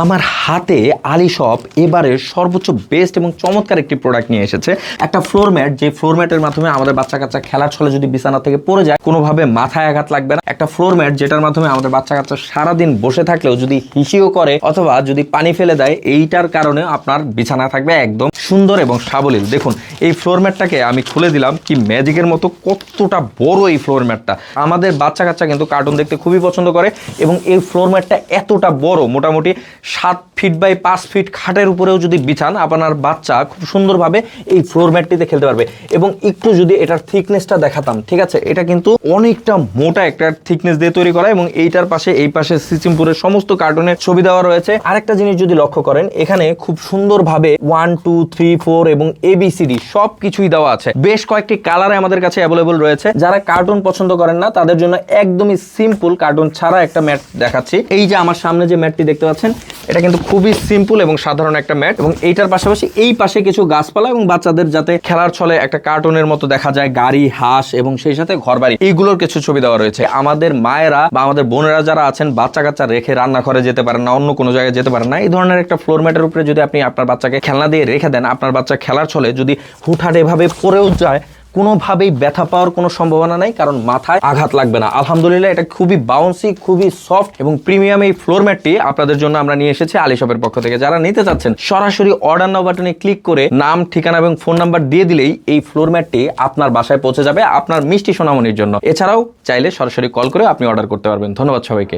আমার হাতে আলী শপ এবারের সর্বোচ্চ বেস্ট এবং চমৎকার একটি প্রোডাক্ট নিয়ে এসেছে। একটা ফ্লোর ম্যাট, যে ফ্লোর ম্যাটের মাধ্যমে আমাদের বাচ্চা কাচ্চা খেলার ছলে যদি বিছানা থেকে পড়ে যায় কোনোভাবে মাথায় আঘাত লাগবে না। একটা ফ্লোর ম্যাট যেটার মাধ্যমে আমাদের বাচ্চা কাচ্চা সারাদিন বসে থাকলেও যদি হিসিও করে অথবা যদি পানি ফেলে দেয়, এইটার কারণে আপনার বিছানা থাকবে একদম সুন্দর এবং সাবলীল। দেখুন এই ফ্লোর ম্যাটটাকে আমি খুলে দিলাম, কি ম্যাজিকের মতো কতটা বড় এই ফ্লোর ম্যাটটা। আমাদের বাচ্চা কাচ্চা কিন্তু কার্টুন দেখতে খুবই পছন্দ করে এবং এই ফ্লোর ম্যাটটা এতটা বড়, মোটামুটি 7 ফিট বাই 5 ফিট খাটের উপরেও যদি বিছান, আপনার বাচ্চা খুব সুন্দরভাবে এই ফ্লোর ম্যাটটিতে খেলতে পারবে। এবং একটু যদি এটার থিকনেসটা দেখাতাম, ঠিক আছে, এটা কিন্তু অনেকটা মোটা একটা থিকনেস দিয়ে তৈরি করা এবং এইটার পাশে এই পাশে সিসিমপুরের সমস্ত কার্টুনের ছবি দেওয়া রয়েছে। আরেকটা জিনিস যদি লক্ষ্য করেন, এখানে খুব সুন্দরভাবে 1 2 3 4 এবং ABCD সব কিছুই দেওয়া আছে। বেশ কয়েকটি কালারে আমাদের কাছে অ্যাভেলেবল রয়েছে। যারা কার্টুন পছন্দ করেন না তাদের জন্য একদমই সিম্পল কার্টুন ছাড়া একটা ম্যাট দেখাচ্ছি। এই যে আমার সামনে যে ম্যাটটি দেখতে পাচ্ছেন, এটা কিন্তু খুবই সিম্পল এবং সাধারণ একটা ম্যাট এবং এইটার পাশাপাশি এই পাশে কিছু গাছপালা এবং বাচ্চাদের যাতে খেলার ছলে একটা কার্টুনের মতো দেখা যায়, গাড়ি, হাঁস এবং সেই সাথে ঘরবাড়ি, এইগুলোর কিছু ছবি দেওয়া রয়েছে। আমাদের মায়েরা বা আমাদের বোনেরা যারা আছেন বাচ্চা কাচ্চা রেখে রান্নাঘরে যেতে পারেন না, অন্য কোনো জায়গায় যেতে পারেন না, এই ধরনের একটা ফ্লোর ম্যাটের উপরে যদি আপনি আপনার বাচ্চাকে খেলনা দিয়ে রেখে দেন, আপনার বাচ্চা খেলার ছলে যদি হুটহাট এভাবে পড়েও যায়, কোনোভাবেই ব্যথা পাওয়ার কোনো সম্ভাবনা নাই, কারণ মাথায় আঘাত লাগবে না। আলহামদুলিল্লাহ, এটা খুবই বাউন্সি, খুবই সফট এবং প্রিমিয়াম এই ফ্লোর ম্যাটটি আপনাদের জন্য আমরা নিয়ে এসেছি আলী শপের পক্ষ থেকে। যারা নিতে চাচ্ছেন সরাসরি অর্ডার নাও বাটনে ক্লিক করে নাম, ঠিকানা এবং ফোন নাম্বার দিয়ে দিলেই এই ফ্লোর ম্যাটটি আপনার বাসায় পৌঁছে যাবে আপনার মিষ্টি সোনামণির জন্য। এছাড়াও চাইলে সরাসরি কল করে আপনি অর্ডার করতে পারবেন। ধন্যবাদ সবাইকে।